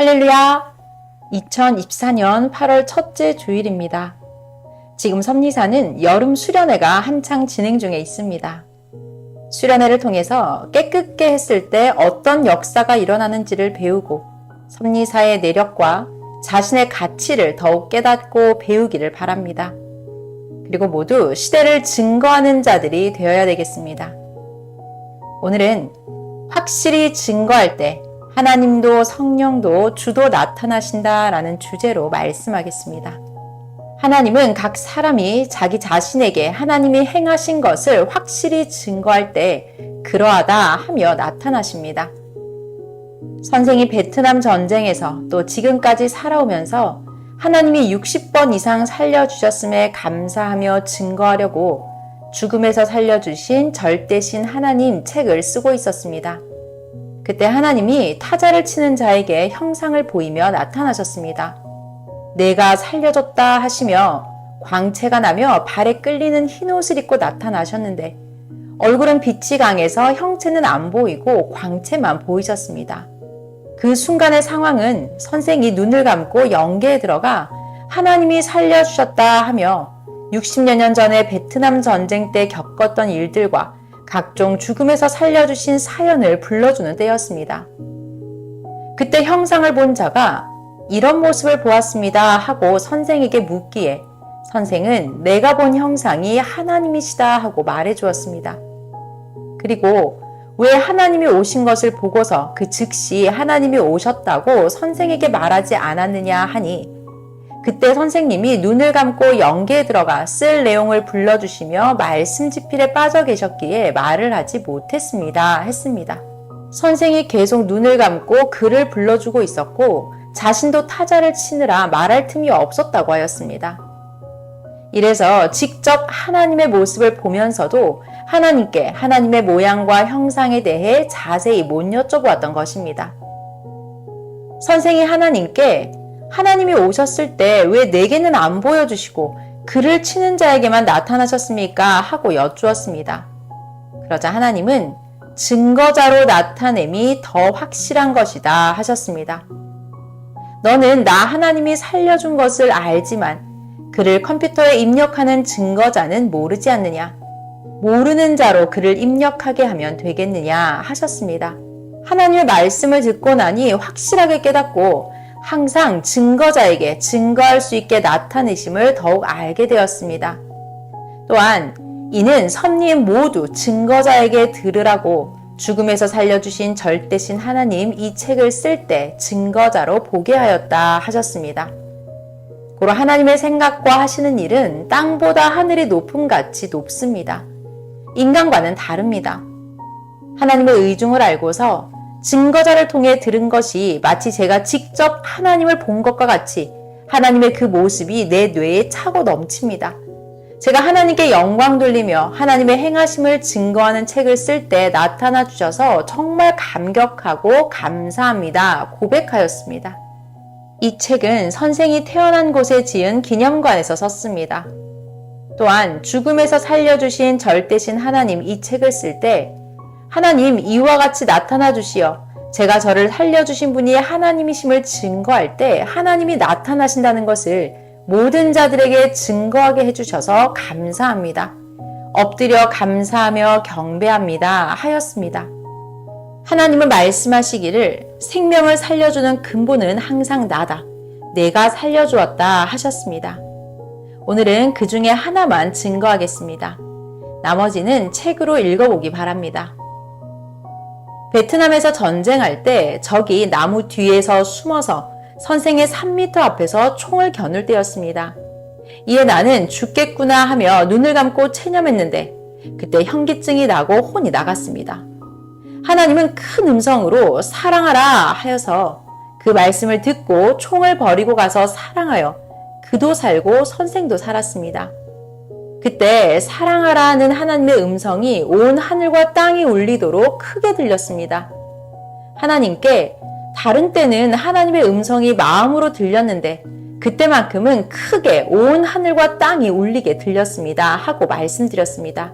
할렐루야! 2024년 8월 첫째 주일입니다. 지금 섭리사는 여름 수련회가 한창 진행 중에 있습니다. 수련회를 통해서 깨끗게 했을 때 어떤 역사가 일어나는지를 배우고 섭리사의 내력과 자신의 가치를 더욱 깨닫고 배우기를 바랍니다. 그리고 모두 시대를 증거하는 자들이 되어야 되겠습니다. 오늘은 확실히 증거할 때 하나님도 성령도 주도 나타나신다라는 주제로 말씀하겠습니다. 하나님은 각 사람이 자기 자신에게 하나님이 행하신 것을 확실히 증거할 때 그러하다 하며 나타나십니다. 선생이 베트남 전쟁에서 또 지금까지 살아오면서 하나님이 60번 이상 살려주셨음에 감사하며 증거하려고 죽음에서 살려주신 절대신 하나님 책을 쓰고 있었습니다. 그때 하나님이 타자를 치는 자에게 형상을 보이며 나타나셨습니다. 내가 살려줬다 하시며 광채가 나며 발에 끌리는 흰옷을 입고 나타나셨는데 얼굴은 빛이 강해서 형체는 안 보이고 광채만 보이셨습니다. 그 순간의 상황은 선생이 눈을 감고 영계에 들어가 하나님이 살려주셨다 하며 60여 년 전에 베트남 전쟁 때 겪었던 일들과 각종 죽음에서 살려주신 사연을 불러주는 때였습니다. 그때 형상을 본 자가 이런 모습을 보았습니다 하고 선생에게 묻기에 선생은 내가 본 형상이 하나님이시다 하고 말해 주었습니다. 그리고 왜 하나님이 오신 것을 보고서 그 즉시 하나님이 오셨다고 선생에게 말하지 않았느냐 하니 그때 선생님이 눈을 감고 영계에 들어가 쓸 내용을 불러주시며 말씀 지필에 빠져 계셨기에 말을 하지 못했습니다 했습니다. 선생이 계속 눈을 감고 글을 불러주고 있었고 자신도 타자를 치느라 말할 틈이 없었다고 하였습니다. 이래서 직접 하나님의 모습을 보면서도 하나님께 하나님의 모양과 형상에 대해 자세히 못 여쭤보았던 것입니다. 선생이 하나님께 하나님이 오셨을 때 왜 내게는 안 보여주시고 글을 치는 자에게만 나타나셨습니까? 하고 여쭈었습니다. 그러자 하나님은 증거자로 나타냄이 더 확실한 것이다 하셨습니다. 너는 나 하나님이 살려준 것을 알지만 글을 컴퓨터에 입력하는 증거자는 모르지 않느냐? 모르는 자로 글을 입력하게 하면 되겠느냐 하셨습니다. 하나님의 말씀을 듣고 나니 확실하게 깨닫고 항상 증거자에게 증거할 수 있게 나타내심을 더욱 알게 되었습니다. 또한 이는 섭리인 모두 증거자에게 들으라고 죽음에서 살려주신 절대신 하나님 이 책을 쓸 때 증거자로 보게 하였다 하셨습니다. 고로 하나님의 생각과 하시는 일은 땅보다 하늘이 높음같이 높습니다. 인간과는 다릅니다. 하나님의 의중을 알고서 증거자를 통해 들은 것이 마치 제가 직접 하나님을 본 것과 같이 하나님의 그 모습이 내 뇌에 차고 넘칩니다. 제가 하나님께 영광 돌리며 하나님의 행하심을 증거하는 책을 쓸 때 나타나 주셔서 정말 감격하고 감사합니다. 고백하였습니다. 이 책은 선생이 태어난 곳에 지은 기념관에서 썼습니다. 또한 죽음에서 살려주신 절대신 하나님 이 책을 쓸 때 하나님 이와 같이 나타나 주시어 제가 저를 살려주신 분이 하나님이심을 증거할 때 하나님이 나타나신다는 것을 모든 자들에게 증거하게 해주셔서 감사합니다. 엎드려 감사하며 경배합니다 하였습니다. 하나님은 말씀하시기를 생명을 살려주는 근본은 항상 나다. 내가 살려주었다 하셨습니다. 오늘은 그 중에 하나만 증거하겠습니다. 나머지는 책으로 읽어보기 바랍니다. 베트남에서 전쟁할 때 적이 나무 뒤에서 숨어서 선생의 3m 앞에서 총을 겨눌 때였습니다. 이에 나는 죽겠구나 하며 눈을 감고 체념했는데 그때 현기증이 나고 혼이 나갔습니다. 하나님은 큰 음성으로 사랑하라 하여서 그 말씀을 듣고 총을 버리고 가서 사랑하여 그도 살고 선생도 살았습니다. 그때 사랑하라는 하나님의 음성이 온 하늘과 땅이 울리도록 크게 들렸습니다. 하나님께 다른 때는 하나님의 음성이 마음으로 들렸는데 그때만큼은 크게 온 하늘과 땅이 울리게 들렸습니다 하고 말씀드렸습니다.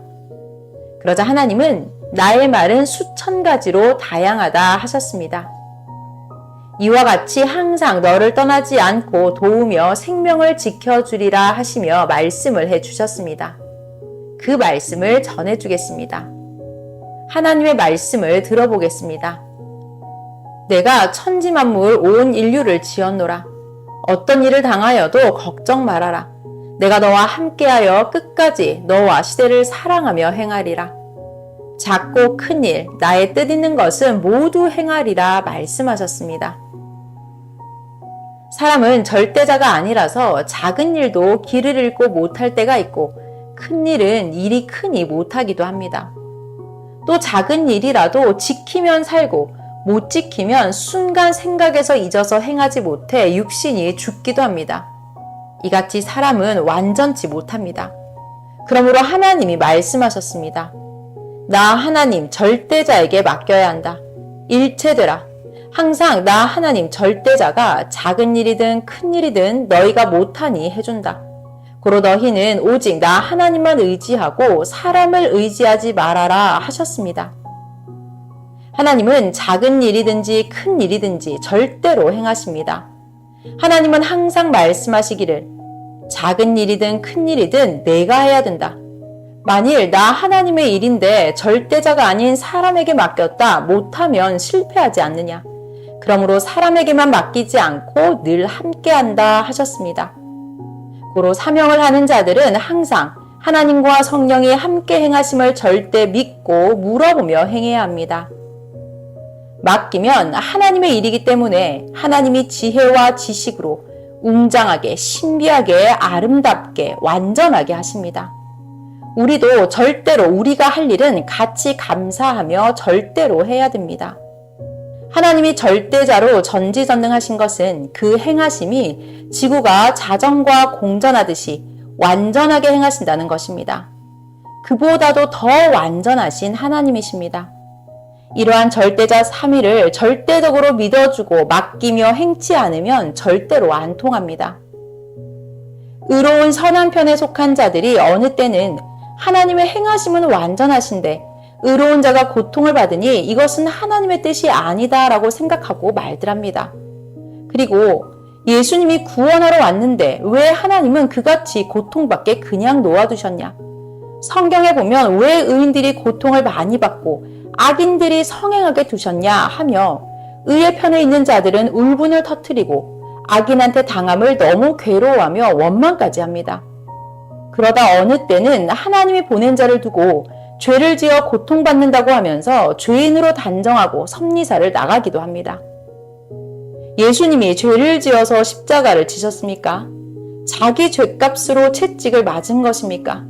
그러자 하나님은 나의 말은 수천 가지로 다양하다 하셨습니다. 이와 같이 항상 너를 떠나지 않고 도우며 생명을 지켜주리라 하시며 말씀을 해주셨습니다. 그 말씀을 전해주겠습니다. 하나님의 말씀을 들어보겠습니다. 내가 천지만물 온 인류를 지었노라. 어떤 일을 당하여도 걱정 말아라. 내가 너와 함께하여 끝까지 너와 시대를 사랑하며 행하리라. 작고 큰 일, 나의 뜻 있는 것은 모두 행하리라 말씀하셨습니다. 사람은 절대자가 아니라서 작은 일도 길을 잃고 못할 때가 있고 큰 일은 일이 크니 못하기도 합니다. 또 작은 일이라도 지키면 살고 못 지키면 순간 생각에서 잊어서 행하지 못해 육신이 죽기도 합니다. 이같이 사람은 완전치 못합니다. 그러므로 하나님이 말씀하셨습니다. 나 하나님 절대자에게 맡겨야 한다. 일체되라. 항상 나 하나님 절대자가 작은 일이든 큰 일이든 너희가 못하니 해준다. 고로 너희는 오직 나 하나님만 의지하고 사람을 의지하지 말아라 하셨습니다. 하나님은 작은 일이든지 큰 일이든지 절대로 행하십니다. 하나님은 항상 말씀하시기를 작은 일이든 큰 일이든 내가 해야 된다. 만일 나 하나님의 일인데 절대자가 아닌 사람에게 맡겼다 못하면 실패하지 않느냐. 그러므로 사람에게만 맡기지 않고 늘 함께한다 하셨습니다. 고로 사명을 하는 자들은 항상 하나님과 성령이 함께 행하심을 절대 믿고 물어보며 행해야 합니다. 맡기면 하나님의 일이기 때문에 하나님이 지혜와 지식으로 웅장하게, 신비하게, 아름답게, 완전하게 하십니다. 우리도 절대로 우리가 할 일은 같이 감사하며 절대로 해야 됩니다. 하나님이 절대자로 전지전능하신 것은 그 행하심이 지구가 자전과 공전하듯이 완전하게 행하신다는 것입니다. 그보다도 더 완전하신 하나님이십니다. 이러한 절대자 3위를 절대적으로 믿어주고 맡기며 행치 않으면 절대로 안 통합니다. 의로운 선한 편에 속한 자들이 어느 때는 하나님의 행하심은 완전하신데 의로운 자가 고통을 받으니 이것은 하나님의 뜻이 아니다 라고 생각하고 말들 합니다. 그리고 예수님이 구원하러 왔는데 왜 하나님은 그같이 고통받게 그냥 놓아두셨냐? 성경에 보면 왜 의인들이 고통을 많이 받고 악인들이 성행하게 두셨냐 하며 의의 편에 있는 자들은 울분을 터뜨리고 악인한테 당함을 너무 괴로워하며 원망까지 합니다. 그러다 어느 때는 하나님이 보낸 자를 두고 죄를 지어 고통받는다고 하면서 죄인으로 단정하고 섭리사를 나가기도 합니다. 예수님이 죄를 지어서 십자가를 지셨습니까? 자기 죄값으로 채찍을 맞은 것입니까?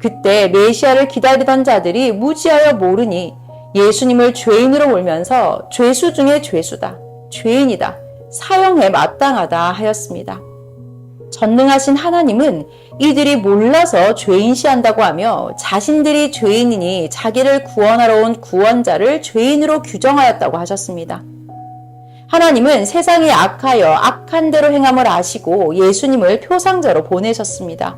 그때 메시아를 기다리던 자들이 무지하여 모르니 예수님을 죄인으로 몰면서 죄수 중에 죄수다, 죄인이다, 사형에 마땅하다 하였습니다. 전능하신 하나님은 이들이 몰라서 죄인시한다고 하며 자신들이 죄인이니 자기를 구원하러 온 구원자를 죄인으로 규정하였다고 하셨습니다. 하나님은 세상이 악하여 악한 대로 행함을 아시고 예수님을 표상자로 보내셨습니다.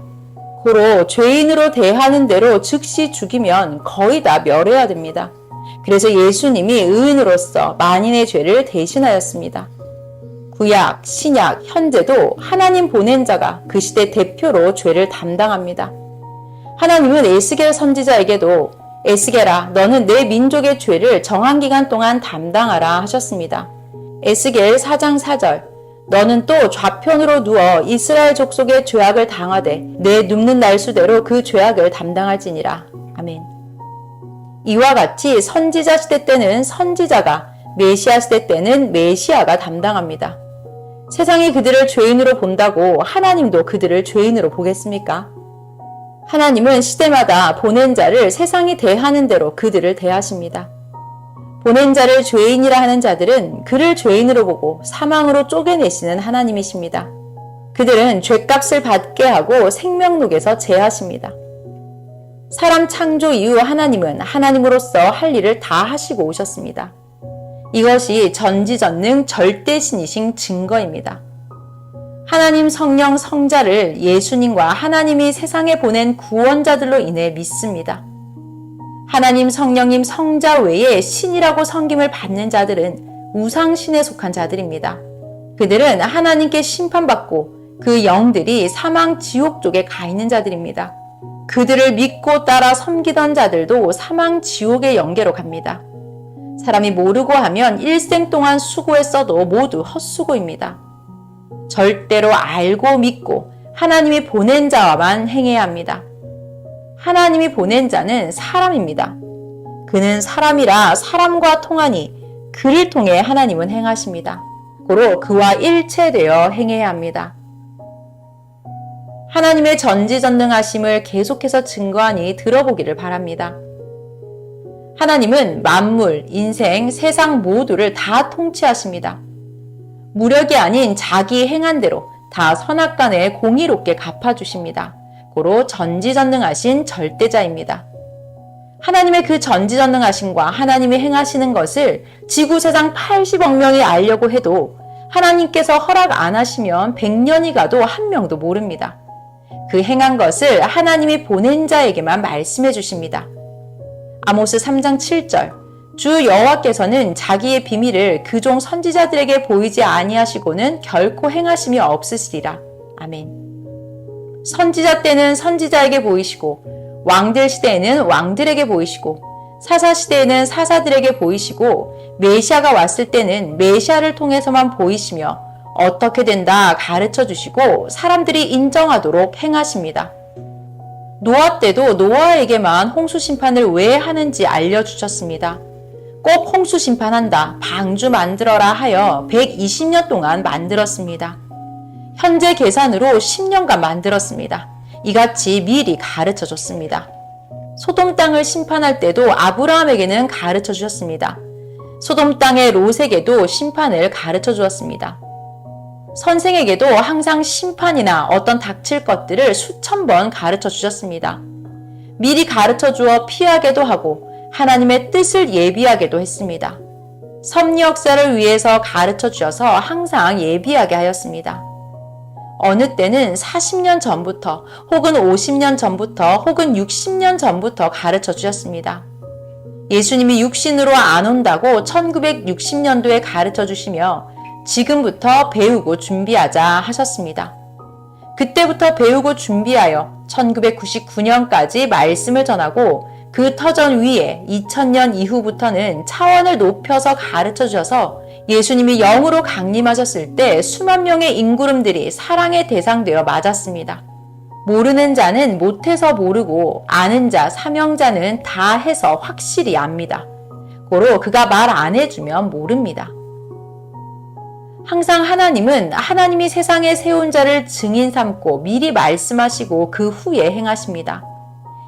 고로 죄인으로 대하는 대로 즉시 죽이면 거의 다 멸해야 됩니다. 그래서 예수님이 의인으로서 만인의 죄를 대신하였습니다. 구약, 신약, 현재도 하나님 보낸 자가 그 시대 대표로 죄를 담당합니다. 하나님은 에스겔 선지자에게도 에스겔아, 너는 내 민족의 죄를 정한 기간 동안 담당하라 하셨습니다. 에스겔 4장 4절, 너는 또 좌편으로 누워 이스라엘 족속의 죄악을 당하되 내 눕는 날수대로 그 죄악을 담당할지니라. 아멘. 이와 같이 선지자 시대 때는 선지자가, 메시아 시대 때는 메시아가 담당합니다. 세상이 그들을 죄인으로 본다고 하나님도 그들을 죄인으로 보겠습니까? 하나님은 시대마다 보낸 자를 세상이 대하는 대로 그들을 대하십니다. 보낸 자를 죄인이라 하는 자들은 그를 죄인으로 보고 사망으로 쪼개내시는 하나님이십니다. 그들은 죄값을 받게 하고 생명록에서 제하십니다. 사람 창조 이후 하나님은 하나님으로서 할 일을 다 하시고 오셨습니다. 이것이 전지전능 절대신이신 증거입니다. 하나님 성령 성자를 예수님과 하나님이 세상에 보낸 구원자들로 인해 믿습니다. 하나님 성령님 성자 외에 신이라고 섬김을 받는 자들은 우상신에 속한 자들입니다. 그들은 하나님께 심판받고 그 영들이 사망 지옥 쪽에 가 있는 자들입니다. 그들을 믿고 따라 섬기던 자들도 사망 지옥의 영계로 갑니다. 사람이 모르고 하면 일생 동안 수고했어도 모두 헛수고입니다. 절대로 알고 믿고 하나님이 보낸 자와만 행해야 합니다. 하나님이 보낸 자는 사람입니다. 그는 사람이라 사람과 통하니 그를 통해 하나님은 행하십니다. 고로 그와 일체되어 행해야 합니다. 하나님의 전지전능하심을 계속해서 증거하니 들어보기를 바랍니다. 하나님은 만물, 인생, 세상 모두를 다 통치하십니다. 무력이 아닌 자기 행한 대로 다 선악간에 공의롭게 갚아주십니다. 고로 전지전능하신 절대자입니다. 하나님의 그 전지전능하심과 하나님이 행하시는 것을 지구 세상 80억 명이 알려고 해도 하나님께서 허락 안 하시면 100년이 가도 한 명도 모릅니다. 그 행한 것을 하나님이 보낸 자에게만 말씀해 주십니다. 아모스 3장 7절 주 여호와께서는 자기의 비밀을 그종 선지자들에게 보이지 아니하시고는 결코 행하심이 없으시리라. 아멘. 선지자 때는 선지자에게 보이시고 왕들 시대에는 왕들에게 보이시고 사사 시대에는 사사들에게 보이시고 메시아가 왔을 때는 메시아를 통해서만 보이시며 어떻게 된다 가르쳐 주시고 사람들이 인정하도록 행하십니다. 노아 때도 노아에게만 홍수 심판을 왜 하는지 알려주셨습니다. 꼭 홍수 심판한다, 방주 만들어라 하여 120년 동안 만들었습니다. 현재 계산으로 10년간 만들었습니다. 이같이 미리 가르쳐 줬습니다. 소돔 땅을 심판할 때도 아브라함에게는 가르쳐 주셨습니다. 소돔 땅의 롯에게도 심판을 가르쳐 주었습니다. 선생에게도 항상 심판이나 어떤 닥칠 것들을 수천 번 가르쳐 주셨습니다. 미리 가르쳐 주어 피하게도 하고 하나님의 뜻을 예비하게도 했습니다. 섭리 역사를 위해서 가르쳐 주셔서 항상 예비하게 하였습니다. 어느 때는 40년 전부터 혹은 50년 전부터 혹은 60년 전부터 가르쳐 주셨습니다. 예수님이 육신으로 안 온다고 1960년도에 가르쳐 주시며 지금부터 배우고 준비하자 하셨습니다. 그때부터 배우고 준비하여 1999년까지 말씀을 전하고 그 터전 위에 2000년 이후부터는 차원을 높여서 가르쳐 주셔서 예수님이 영으로 강림하셨을 때 수만 명의 인구름들이 사랑의 대상되어 맞았습니다. 모르는 자는 못해서 모르고 아는 자, 사명자는 다 해서 확실히 압니다. 고로 그가 말 안 해주면 모릅니다. 항상 하나님은 하나님이 세상에 세운 자를 증인 삼고 미리 말씀하시고 그 후에 행하십니다.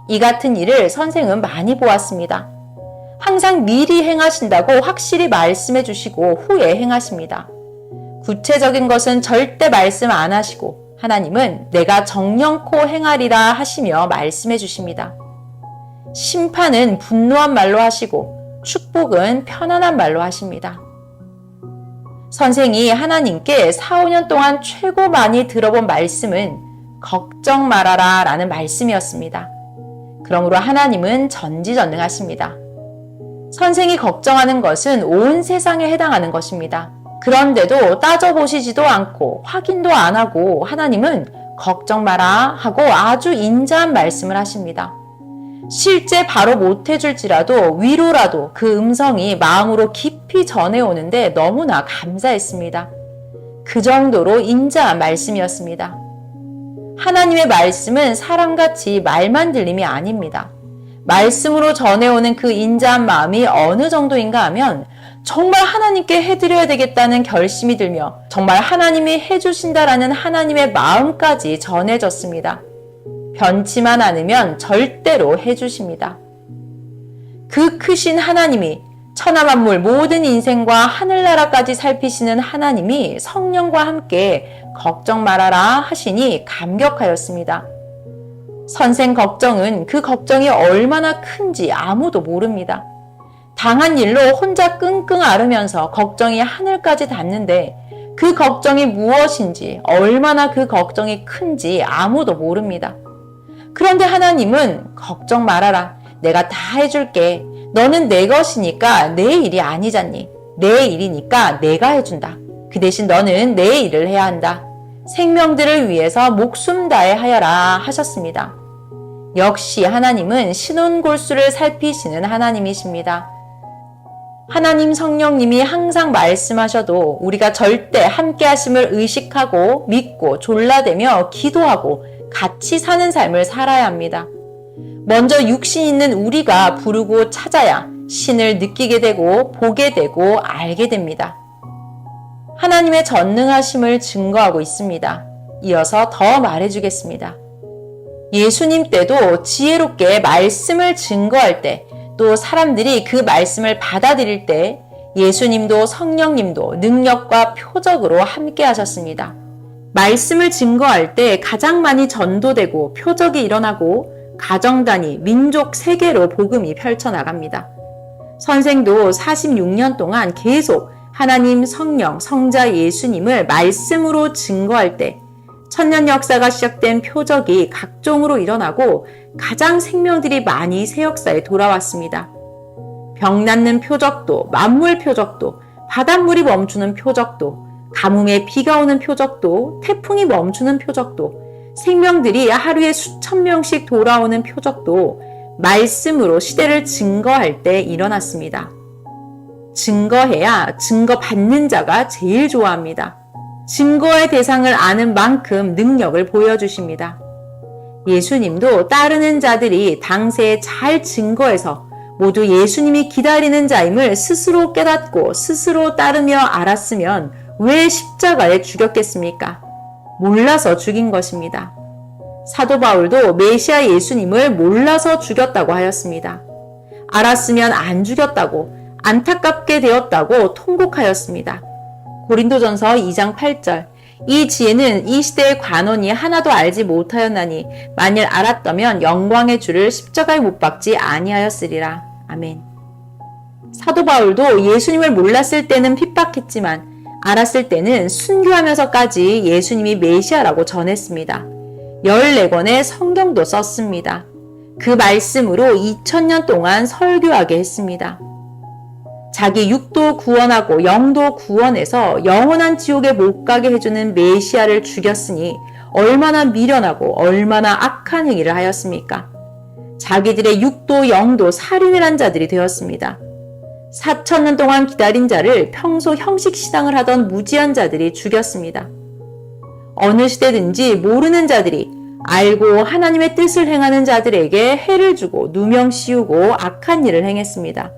이 같은 일을 선생은 많이 보았습니다. 항상 미리 행하신다고 확실히 말씀해 주시고 후에 행하십니다. 구체적인 것은 절대 말씀 안 하시고 하나님은 내가 정령코 행하리라 하시며 말씀해 주십니다. 심판은 분노한 말로 하시고 축복은 편안한 말로 하십니다. 선생이 하나님께 4, 5년 동안 최고 많이 들어본 말씀은 걱정 말아라 라는 말씀이었습니다. 그러므로 하나님은 전지전능하십니다. 선생이 걱정하는 것은 온 세상에 해당하는 것입니다. 그런데도 따져보시지도 않고 확인도 안 하고 하나님은 걱정 마라 하고 아주 인자한 말씀을 하십니다. 실제 바로 못해줄지라도 위로라도 그 음성이 마음으로 깊이 전해오는데 너무나 감사했습니다. 그 정도로 인자한 말씀이었습니다. 하나님의 말씀은 사람같이 말만 들림이 아닙니다. 말씀으로 전해오는 그 인자한 마음이 어느 정도인가 하면 정말 하나님께 해드려야 되겠다는 결심이 들며 정말 하나님이 해주신다라는 하나님의 마음까지 전해졌습니다. 변치만 않으면 절대로 해주십니다. 그 크신 하나님이 천하만물 모든 인생과 하늘나라까지 살피시는 하나님이 성령과 함께 걱정 말아라 하시니 감격하였습니다. 선생 걱정은 그 걱정이 얼마나 큰지 아무도 모릅니다. 당한 일로 혼자 끙끙 앓으면서 걱정이 하늘까지 닿는데 그 걱정이 무엇인지 얼마나 그 걱정이 큰지 아무도 모릅니다. 그런데 하나님은 걱정 말아라. 내가 다 해줄게. 너는 내 것이니까 내 일이 아니잖니. 내 일이니까 내가 해준다. 그 대신 너는 내 일을 해야 한다. 생명들을 위해서 목숨 다해 하여라 하셨습니다. 역시 하나님은 신혼골수를 살피시는 하나님이십니다. 하나님 성령님이 항상 말씀하셔도 우리가 절대 함께 하심을 의식하고 믿고 졸라대며 기도하고 같이 사는 삶을 살아야 합니다. 먼저 육신 있는 우리가 부르고 찾아야 신을 느끼게 되고 보게 되고 알게 됩니다. 하나님의 전능하심을 증거하고 있습니다. 이어서 더 말해주겠습니다. 예수님 때도 지혜롭게 말씀을 증거할 때, 또 사람들이 그 말씀을 받아들일 때 예수님도 성령님도 능력과 표적으로 함께 하셨습니다. 말씀을 증거할 때 가장 많이 전도되고 표적이 일어나고 가정 단위, 민족 세계로 복음이 펼쳐나갑니다. 선생도 46년 동안 계속 하나님, 성령, 성자 예수님을 말씀으로 증거할 때 천년 역사가 시작된 표적이 각종으로 일어나고 가장 생명들이 많이 새 역사에 돌아왔습니다. 병 낫는 표적도, 만물 표적도, 바닷물이 멈추는 표적도, 가뭄에 비가 오는 표적도, 태풍이 멈추는 표적도, 생명들이 하루에 수천 명씩 돌아오는 표적도 말씀으로 시대를 증거할 때 일어났습니다. 증거해야 증거받는 자가 제일 좋아합니다. 증거의 대상을 아는 만큼 능력을 보여주십니다. 예수님도 따르는 자들이 당시에 잘 증거해서 모두 예수님이 기다리는 자임을 스스로 깨닫고 스스로 따르며 알았으면 왜 십자가에 죽였겠습니까? 몰라서 죽인 것입니다. 사도 바울도 메시아 예수님을 몰라서 죽였다고 하였습니다. 알았으면 안 죽였다고, 안타깝게 되었다고 통곡하였습니다. 고린도전서 2장 8절. 이 지혜는 이 시대의 관원이 하나도 알지 못하였나니 만일 알았다면 영광의 주를 십자가에 못 박지 아니하였으리라. 아멘. 사도 바울도 예수님을 몰랐을 때는 핍박했지만 알았을 때는 순교하면서까지 예수님이 메시아라고 전했습니다. 14권의 성경도 썼습니다. 그 말씀으로 2000년 동안 설교하게 했습니다. 자기 육도 구원하고 영도 구원해서 영원한 지옥에 못 가게 해주는 메시아를 죽였으니 얼마나 미련하고 얼마나 악한 행위를 하였습니까? 자기들의 육도 영도 살인을 자들이 되었습니다. 4000년 동안 기다린 자를 평소 형식시당을 하던 무지한 자들이 죽였습니다. 어느 시대든지 모르는 자들이 알고 하나님의 뜻을 행하는 자들에게 해를 주고 누명 씌우고 악한 일을 행했습니다.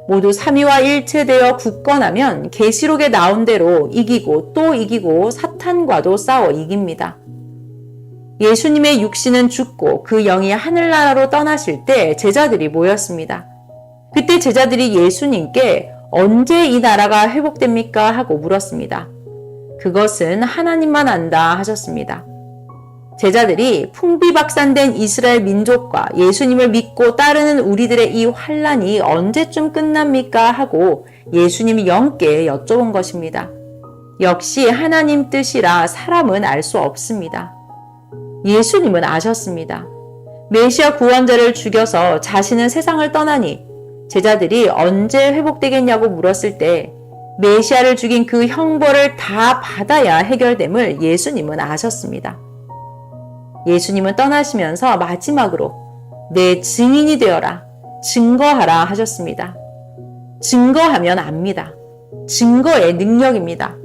모두 삼위와 일체되어 굳건하면 계시록에 나온 대로 이기고 또 이기고 사탄과도 싸워 이깁니다. 예수님의 육신은 죽고 그 영이 하늘나라로 떠나실 때 제자들이 모였습니다. 그때 제자들이 예수님께 언제 이 나라가 회복됩니까? 하고 물었습니다. 그것은 하나님만 안다 하셨습니다. 제자들이 풍비박산된 이스라엘 민족과 예수님을 믿고 따르는 우리들의 이 환란이 언제쯤 끝납니까? 하고 예수님이 영께 여쭤본 것입니다. 역시 하나님 뜻이라 사람은 알 수 없습니다. 예수님은 아셨습니다. 메시아 구원자를 죽여서 자신은 세상을 떠나니 제자들이 언제 회복되겠냐고 물었을 때 메시아를 죽인 그 형벌을 다 받아야 해결됨을 예수님은 아셨습니다. 예수님은 떠나시면서 마지막으로 내 증인이 되어라, 증거하라 하셨습니다. 증거하면 압니다. 증거의 능력입니다.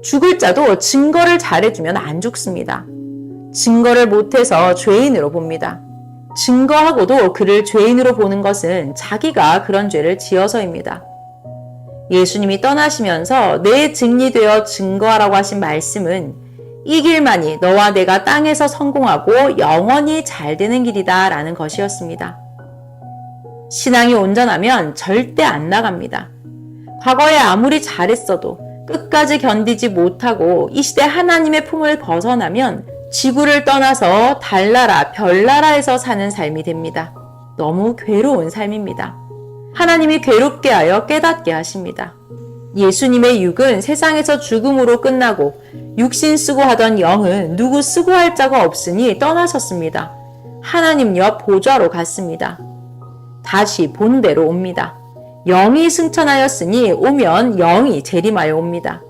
죽을 자도 증거를 잘해주면 안 죽습니다. 증거를 못해서 죄인으로 봅니다. 증거하고도 그를 죄인으로 보는 것은 자기가 그런 죄를 지어서입니다. 예수님이 떠나시면서 내 증인이 되어 증거하라고 하신 말씀은 이 길만이 너와 내가 땅에서 성공하고 영원히 잘 되는 길이다 라는 것이었습니다. 신앙이 온전하면 절대 안 나갑니다. 과거에 아무리 잘했어도 끝까지 견디지 못하고 이 시대 하나님의 품을 벗어나면 지구를 떠나서 달나라, 별나라에서 사는 삶이 됩니다. 너무 괴로운 삶입니다. 하나님이 괴롭게 하여 깨닫게 하십니다. 예수님의 육은 세상에서 죽음으로 끝나고 육신 쓰고 하던 영은 누구 쓰고 할 자가 없으니 떠나셨습니다. 하나님 옆 보좌로 갔습니다. 다시 본대로 옵니다. 영이 승천하였으니 오면 영이 재림하여 옵니다.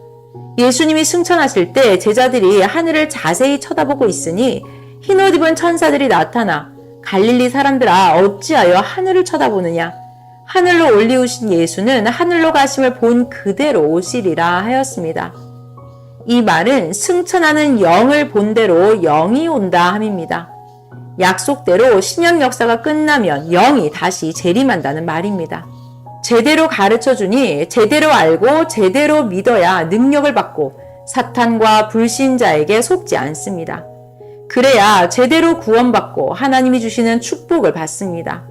예수님이 승천하실 때 제자들이 하늘을 자세히 쳐다보고 있으니 흰옷 입은 천사들이 나타나 갈릴리 사람들아 어찌하여 하늘을 쳐다보느냐? 하늘로 올리우신 예수는 하늘로 가심을 본 그대로 오시리라 하였습니다. 이 말은 승천하는 영을 본대로 영이 온다 함입니다. 약속대로 신약 역사가 끝나면 영이 다시 재림한다는 말입니다. 제대로 가르쳐주니 제대로 알고 제대로 믿어야 능력을 받고 사탄과 불신자에게 속지 않습니다. 그래야 제대로 구원받고 하나님이 주시는 축복을 받습니다.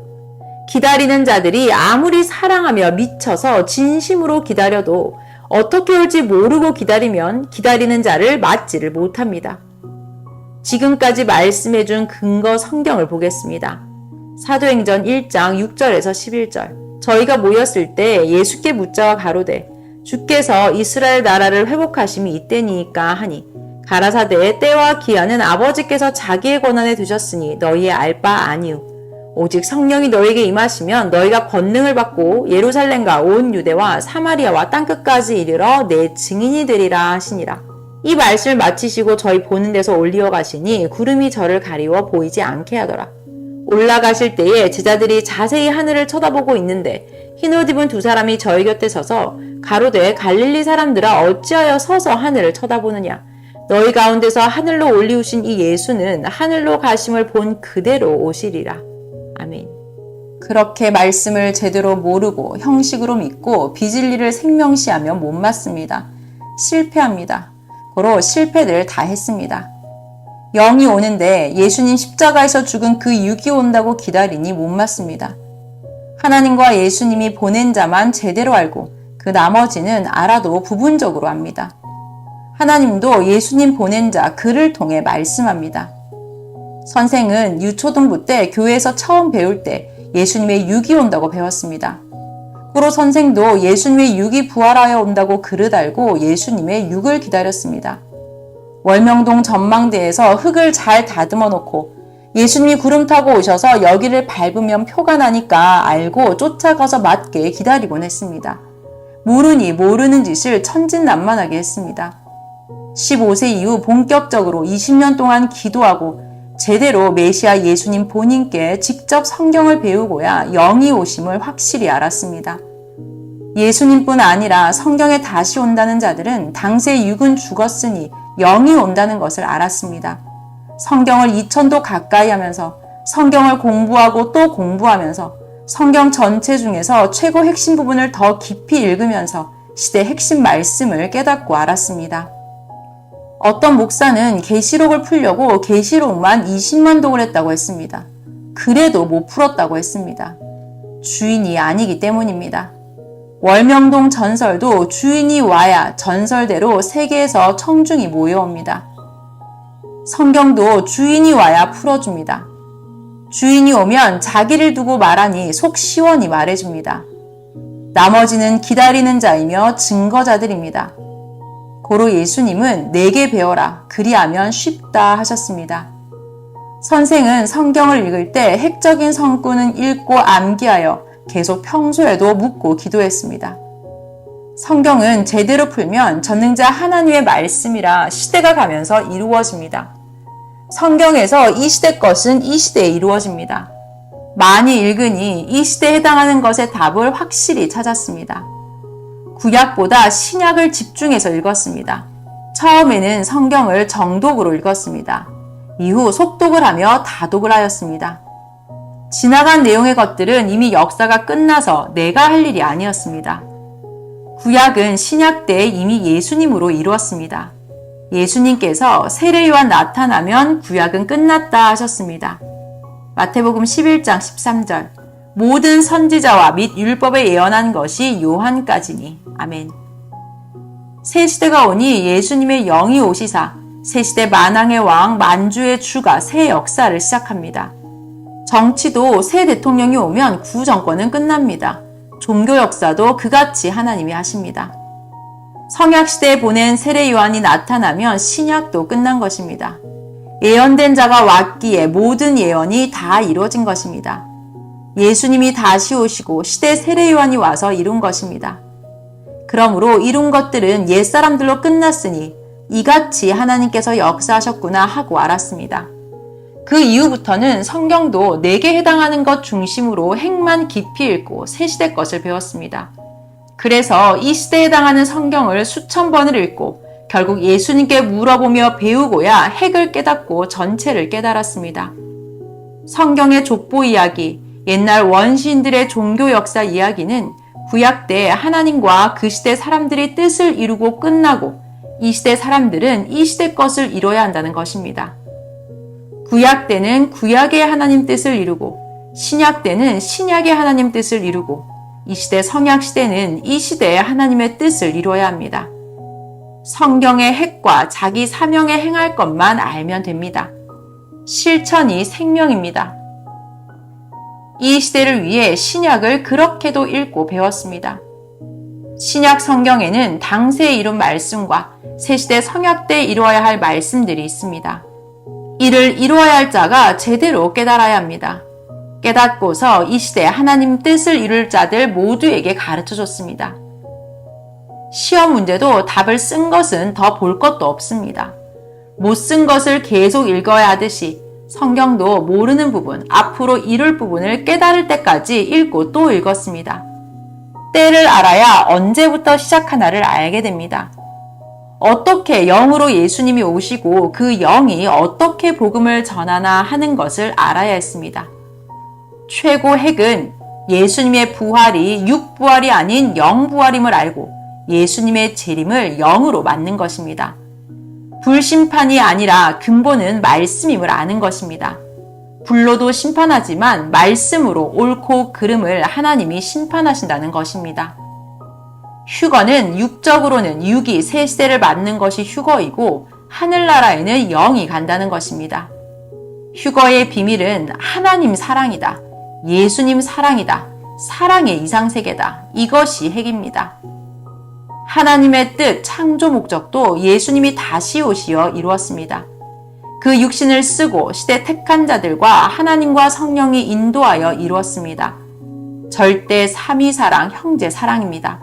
기다리는 자들이 아무리 사랑하며 미쳐서 진심으로 기다려도 어떻게 올지 모르고 기다리면 기다리는 자를 맞지를 못합니다. 지금까지 말씀해준 근거 성경을 보겠습니다. 사도행전 1장 6절에서 11절. 저희가 모였을 때 예수께 묻자와 가로되 주께서 이스라엘 나라를 회복하심이 이때니까 하니 가라사대 때와 기한은 아버지께서 자기의 권한에 두셨으니 너희의 알 바 아니요 오직 성령이 너에게 임하시면 너희가 권능을 받고 예루살렘과 온 유대와 사마리아와 땅끝까지 이르러 내 증인이 되리라 하시니라. 이 말씀을 마치시고 저희 보는 데서 올리어 가시니 구름이 저를 가리워 보이지 않게 하더라. 올라가실 때에 제자들이 자세히 하늘을 쳐다보고 있는데 흰옷 입은 두 사람이 저희 곁에 서서 가로되 갈릴리 사람들아 어찌하여 서서 하늘을 쳐다보느냐? 너희 가운데서 하늘로 올리우신 이 예수는 하늘로 가심을 본 그대로 오시리라. 아멘. 그렇게 말씀을 제대로 모르고 형식으로 믿고 비진리를 생명시하며 못 맞습니다. 실패합니다. 고로 실패를 다 했습니다. 영이 오는데 예수님 십자가에서 죽은 그 육이 온다고 기다리니 못 맞습니다. 하나님과 예수님이 보낸 자만 제대로 알고 그 나머지는 알아도 부분적으로 압니다. 하나님도 예수님 보낸 자 그를 통해 말씀합니다. 선생은 유초등부 때 교회에서 처음 배울 때 예수님의 육이 온다고 배웠습니다. 그로 선생도 예수님의 육이 부활하여 온다고 그릇 알고 예수님의 육을 기다렸습니다. 월명동 전망대에서 흙을 잘 다듬어 놓고 예수님이 구름 타고 오셔서 여기를 밟으면 표가 나니까 알고 쫓아가서 맞게 기다리곤 했습니다. 모르니 모르는 짓을 천진난만하게 했습니다. 15세 이후 본격적으로 20년 동안 기도하고 제대로 메시아 예수님 본인께 직접 성경을 배우고야 영이 오심을 확실히 알았습니다. 예수님뿐 아니라 성경에 다시 온다는 자들은 당세 육은 죽었으니 영이 온다는 것을 알았습니다. 성경을 2000도 가까이 하면서 성경을 공부하고 또 공부하면서 성경 전체 중에서 최고 핵심 부분을 더 깊이 읽으면서 시대 핵심 말씀을 깨닫고 알았습니다. 어떤 목사는 계시록을 풀려고 계시록만 20만 독을 했다고 했습니다. 그래도 못 풀었다고 했습니다. 주인이 아니기 때문입니다. 월명동 전설도 주인이 와야 전설대로 세계에서 청중이 모여옵니다. 성경도 주인이 와야 풀어줍니다. 주인이 오면 자기를 두고 말하니 속 시원히 말해줍니다. 나머지는 기다리는 자이며 증거자들입니다. 고로 예수님은 내게 배워라 그리하면 쉽다 하셨습니다. 선생은 성경을 읽을 때 핵적인 성구는 읽고 암기하여 계속 평소에도 묻고 기도했습니다. 성경은 제대로 풀면 전능자 하나님의 말씀이라 시대가 가면서 이루어집니다. 성경에서 이 시대 것은 이 시대에 이루어집니다. 많이 읽으니 이 시대에 해당하는 것의 답을 확실히 찾았습니다. 구약보다 신약을 집중해서 읽었습니다. 처음에는 성경을 정독으로 읽었습니다. 이후 속독을 하며 다독을 하였습니다. 지나간 내용의 것들은 이미 역사가 끝나서 내가 할 일이 아니었습니다. 구약은 신약 때 이미 예수님으로 이루었습니다. 예수님께서 세례요한 나타나면 구약은 끝났다 하셨습니다. 마태복음 11장 13절 모든 선지자와 및 율법에 예언한 것이 요한까지니. 아멘. 새 시대가 오니 예수님의 영이 오시사 새 시대 만왕의 왕 만주의 주가 새 역사를 시작합니다. 정치도 새 대통령이 오면 구정권은 끝납니다. 종교 역사도 그같이 하나님이 하십니다. 성약시대에 보낸 세례 요한이 나타나면 신약도 끝난 것입니다. 예언된 자가 왔기에 모든 예언이 다 이루어진 것입니다. 예수님이 다시 오시고 시대 세례요한이 와서 이룬 것입니다. 그러므로 이룬 것들은 옛사람들로 끝났으니 이같이 하나님께서 역사하셨구나 하고 알았습니다. 그 이후부터는 성경도 내게 해당하는 것 중심으로 핵만 깊이 읽고 새 시대 것을 배웠습니다. 그래서 이 시대에 해당하는 성경을 수천 번을 읽고 결국 예수님께 물어보며 배우고야 핵을 깨닫고 전체를 깨달았습니다. 성경의 족보 이야기, 옛날 원시인들의 종교 역사 이야기는 구약 때 하나님과 그 시대 사람들이 뜻을 이루고 끝나고 이 시대 사람들은 이 시대 것을 이뤄야 한다는 것입니다. 구약 때는 구약의 하나님 뜻을 이루고 신약 때는 신약의 하나님 뜻을 이루고 이 시대 성약 시대는 이 시대의 하나님의 뜻을 이루어야 합니다. 성경의 핵과 자기 사명에 행할 것만 알면 됩니다. 실천이 생명입니다. 이 시대를 위해 신약을 그렇게도 읽고 배웠습니다. 신약 성경에는 당시에 이룬 말씀과 새시대 성약 때 이루어야 할 말씀들이 있습니다. 이를 이루어야 할 자가 제대로 깨달아야 합니다. 깨닫고서 이 시대 하나님 뜻을 이룰 자들 모두에게 가르쳐 줬습니다. 시험 문제도 답을 쓴 것은 더 볼 것도 없습니다. 못 쓴 것을 계속 읽어야 하듯이 성경도 모르는 부분, 앞으로 이룰 부분을 깨달을 때까지 읽고 또 읽었습니다. 때를 알아야 언제부터 시작하나를 알게 됩니다. 어떻게 영으로 예수님이 오시고 그 영이 어떻게 복음을 전하나 하는 것을 알아야 했습니다. 최고 핵은 예수님의 부활이 육부활이 아닌 영부활임을 알고 예수님의 재림을 영으로 맞는 것입니다. 불심판이 아니라 근본은 말씀임을 아는 것입니다. 불로도 심판하지만 말씀으로 옳고 그름을 하나님이 심판하신다는 것입니다. 휴거는 육적으로는 육이 새 시대를 맞는 것이 휴거이고 하늘나라에는 영이 간다는 것입니다. 휴거의 비밀은 하나님 사랑이다. 예수님 사랑이다. 사랑의 이상세계다. 이것이 핵입니다. 하나님의 뜻, 창조 목적도 예수님이 다시 오시어 이루었습니다. 그 육신을 쓰고 시대 택한 자들과 하나님과 성령이 인도하여 이루었습니다. 절대 삼위사랑, 형제 사랑입니다.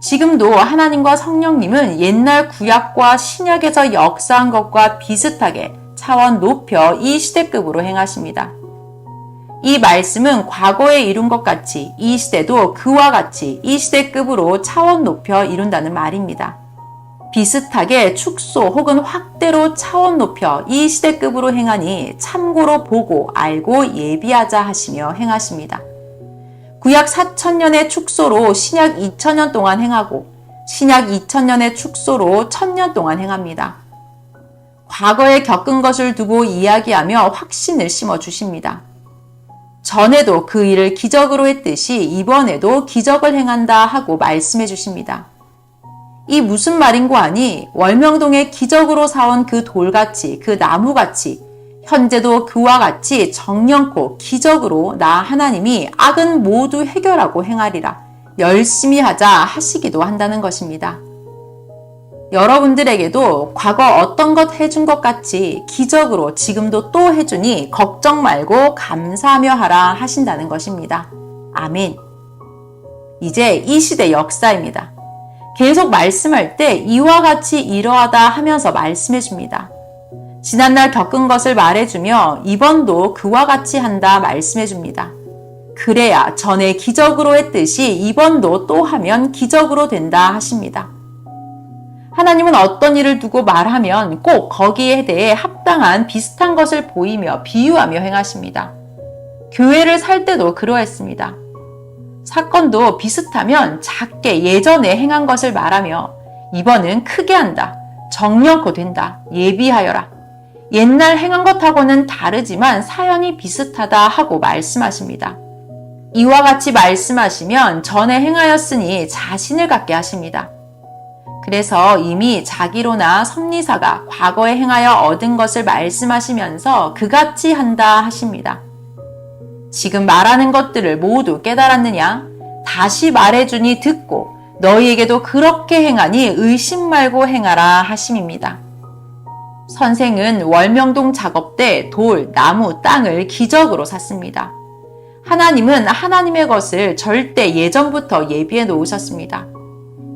지금도 하나님과 성령님은 옛날 구약과 신약에서 역사한 것과 비슷하게 차원 높여 이 시대급으로 행하십니다. 이 말씀은 과거에 이룬 것 같이 이 시대도 그와 같이 이 시대급으로 차원 높여 이룬다는 말입니다. 비슷하게 축소 혹은 확대로 차원 높여 이 시대급으로 행하니 참고로 보고 알고 예비하자 하시며 행하십니다. 구약 4000년의 축소로 신약 2000년 동안 행하고 신약 2000년의 축소로 1000년 동안 행합니다. 과거에 겪은 것을 두고 이야기하며 확신을 심어주십니다. 전에도 그 일을 기적으로 했듯이 이번에도 기적을 행한다 하고 말씀해 주십니다. 이 무슨 말인고 하니 월명동에 기적으로 사온 그 돌같이 그 나무같이 현재도 그와 같이 정령코 기적으로 나 하나님이 악은 모두 해결하고 행하리라 열심히 하자 하시기도 한다는 것입니다. 여러분들에게도 과거 어떤 것 해준 것 같이 기적으로 지금도 또 해주니 걱정 말고 감사하며 하라 하신다는 것입니다. 아멘. 이제 이 시대 역사입니다. 계속 말씀할 때 이와 같이 이러하다 하면서 말씀해 줍니다. 지난날 겪은 것을 말해주며 이번도 그와 같이 한다 말씀해 줍니다. 그래야 전에 기적으로 했듯이 이번도 또 하면 기적으로 된다 하십니다. 하나님은 어떤 일을 두고 말하면 꼭 거기에 대해 합당한 비슷한 것을 보이며 비유하며 행하십니다. 교회를 살 때도 그러했습니다. 사건도 비슷하면 작게 예전에 행한 것을 말하며 이번은 크게 한다. 정령코 된다. 예비하여라. 옛날 행한 것하고는 다르지만 사연이 비슷하다 하고 말씀하십니다. 이와 같이 말씀하시면 전에 행하였으니 자신을 갖게 하십니다. 그래서 이미 자기로나 섭리사가 과거에 행하여 얻은 것을 말씀하시면서 그같이 한다 하십니다. 지금 말하는 것들을 모두 깨달았느냐? 다시 말해주니 듣고 너희에게도 그렇게 행하니 의심 말고 행하라 하심입니다. 선생은 월명동 작업 때 돌, 나무, 땅을 기적으로 샀습니다. 하나님은 하나님의 것을 절대 예전부터 예비해 놓으셨습니다.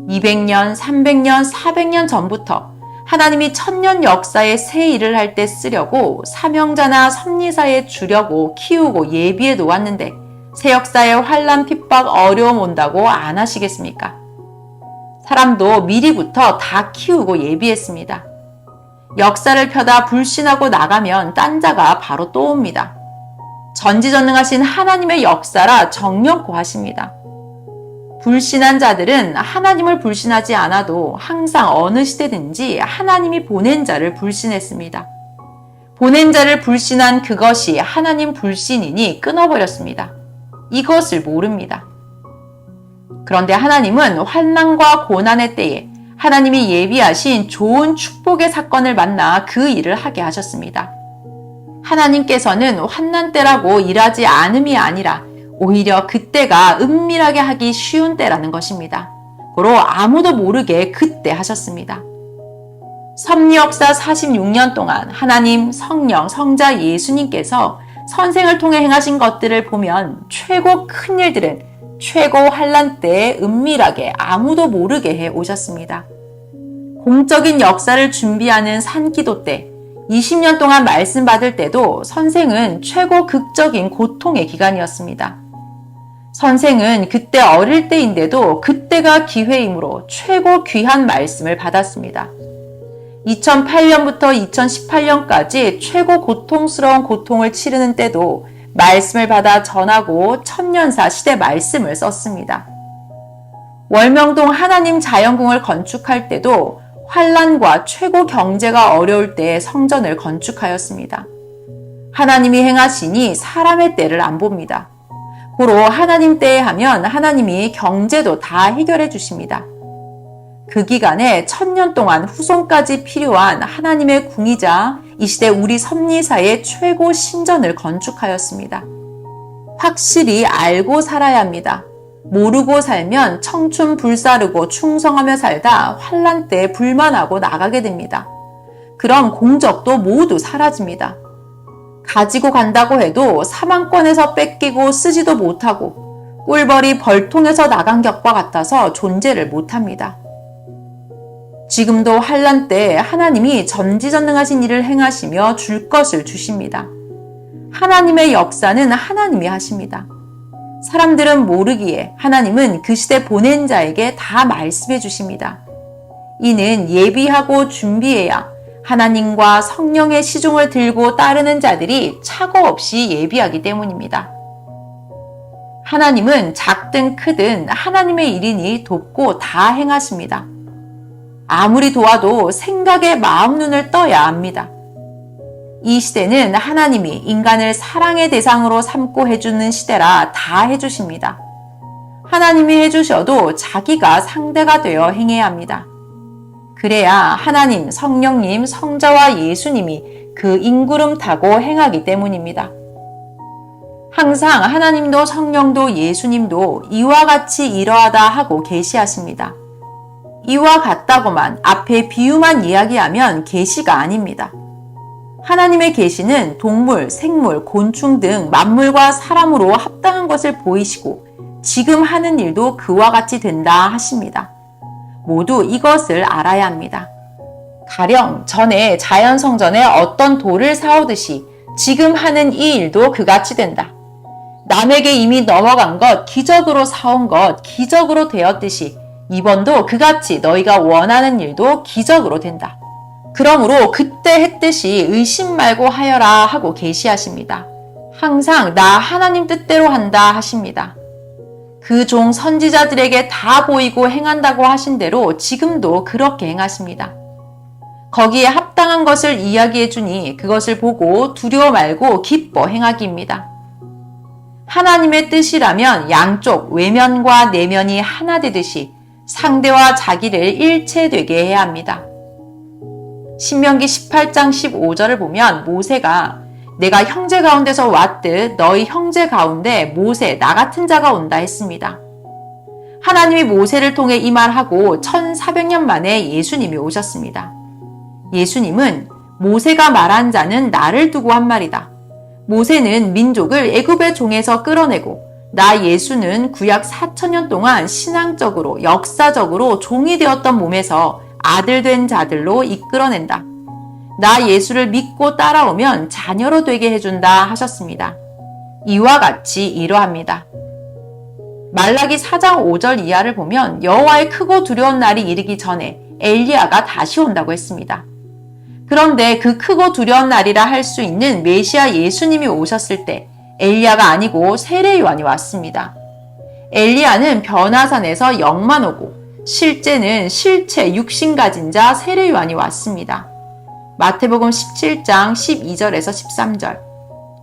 200년, 300년, 400년 전부터 하나님이 천년 역사에 새 일을 할 때 쓰려고 사명자나 섭리사에 주려고 키우고 예비해 놓았는데 새 역사에 환난, 핍박, 어려움 온다고 안 하시겠습니까? 사람도 미리부터 다 키우고 예비했습니다. 역사를 펴다 불신하고 나가면 딴 자가 바로 또 옵니다. 전지전능하신 하나님의 역사라 정령코 하십니다. 불신한 자들은 하나님을 불신하지 않아도 항상 어느 시대든지 하나님이 보낸 자를 불신했습니다. 보낸 자를 불신한 그것이 하나님 불신이니 끊어버렸습니다. 이것을 모릅니다. 그런데 하나님은 환난과 고난의 때에 하나님이 예비하신 좋은 축복의 사건을 만나 그 일을 하게 하셨습니다. 하나님께서는 환난 때라고 일하지 않음이 아니라 오히려 그때가 은밀하게 하기 쉬운 때라는 것입니다. 고로 아무도 모르게 그때 하셨습니다. 섭리 역사 46년 동안 하나님, 성령, 성자 예수님께서 선생을 통해 행하신 것들을 보면 최고 큰 일들은 최고 환난 때에 은밀하게 아무도 모르게 해 오셨습니다. 공적인 역사를 준비하는 산기도 때 20년 동안 말씀 받을 때도 선생은 최고 극적인 고통의 기간이었습니다. 선생은 그때 어릴 때인데도 그때가 기회이므로 최고 귀한 말씀을 받았습니다. 2008년부터 2018년까지 최고 고통스러운 고통을 치르는 때도 말씀을 받아 전하고 천년사 시대 말씀을 썼습니다. 월명동 하나님 자연궁을 건축할 때도 환난과 최고 경제가 어려울 때 성전을 건축하였습니다. 하나님이 행하시니 사람의 때를 안 봅니다. 고로 하나님 때에 하면 하나님이 경제도 다 해결해 주십니다. 그 기간에 1000년 동안 후손까지 필요한 하나님의 궁이자 이 시대 우리 섭리사의 최고 신전을 건축하였습니다. 확실히 알고 살아야 합니다. 모르고 살면 청춘 불사르고 충성하며 살다 환난 때 불만하고 나가게 됩니다. 그럼 공적도 모두 사라집니다. 가지고 간다고 해도 사망권에서 뺏기고 쓰지도 못하고 꿀벌이 벌통에서 나간 격과 같아서 존재를 못합니다. 지금도 환난 때 하나님이 전지전능하신 일을 행하시며 줄 것을 주십니다. 하나님의 역사는 하나님이 하십니다. 사람들은 모르기에 하나님은 그 시대 보낸 자에게 다 말씀해 주십니다. 이는 예비하고 준비해야 하나님과 성령의 시종을 들고 따르는 자들이 착오 없이 예비하기 때문입니다. 하나님은 작든 크든 하나님의 일이니 돕고 다 행하십니다. 아무리 도와도 생각에 마음 눈을 떠야 합니다. 이 시대는 하나님이 인간을 사랑의 대상으로 삼고 해주는 시대라 다 해주십니다. 하나님이 해주셔도 자기가 상대가 되어 행해야 합니다. 그래야 하나님, 성령님, 성자와 예수님이 그 인구름 타고 행하기 때문입니다. 항상 하나님도 성령도 예수님도 이와 같이 이러하다 하고 계시하십니다. 이와 같다고만 앞에 비유만 이야기하면 계시가 아닙니다. 하나님의 계시는 동물, 생물, 곤충 등 만물과 사람으로 합당한 것을 보이시고 지금 하는 일도 그와 같이 된다 하십니다. 모두 이것을 알아야 합니다. 가령 전에 자연성전에 어떤 돌을 사오듯이 지금 하는 이 일도 그같이 된다. 남에게 이미 넘어간 것, 기적으로 사온 것, 기적으로 되었듯이 이번도 그같이 너희가 원하는 일도 기적으로 된다. 그러므로 그때 했듯이 의심 말고 하여라 하고 계시하십니다. 항상 나 하나님 뜻대로 한다 하십니다. 그 종 선지자들에게 다 보이고 행한다고 하신 대로 지금도 그렇게 행하십니다. 거기에 합당한 것을 이야기해 주니 그것을 보고 두려워 말고 기뻐 행하기입니다. 하나님의 뜻이라면 양쪽 외면과 내면이 하나 되듯이 상대와 자기를 일체되게 해야 합니다. 신명기 18장 15절을 보면 모세가 내가 형제 가운데서 왔듯 너희 형제 가운데 모세 나 같은 자가 온다 했습니다. 하나님이 모세를 통해 이 말하고 1400년 만에 예수님이 오셨습니다. 예수님은 모세가 말한 자는 나를 두고 한 말이다. 모세는 민족을 애굽의 종에서 끌어내고 나 예수는 구약 4,000년 동안 신앙적으로 역사적으로 종이 되었던 몸에서 아들 된 자들로 이끌어낸다. 나 예수를 믿고 따라오면 자녀로 되게 해준다 하셨습니다. 이와 같이 이러합니다. 말라기 4장 5절 이하를 보면 여호와의 크고 두려운 날이 이르기 전에 엘리야가 다시 온다고 했습니다. 그런데 그 크고 두려운 날이라 할 수 있는 메시아 예수님이 오셨을 때 엘리야가 아니고 세례 요한이 왔습니다. 엘리야는 변화산에서 영만 오고 실제는 실체 육신 가진 자 세례 요한이 왔습니다. 마태복음 17장 12절에서 13절.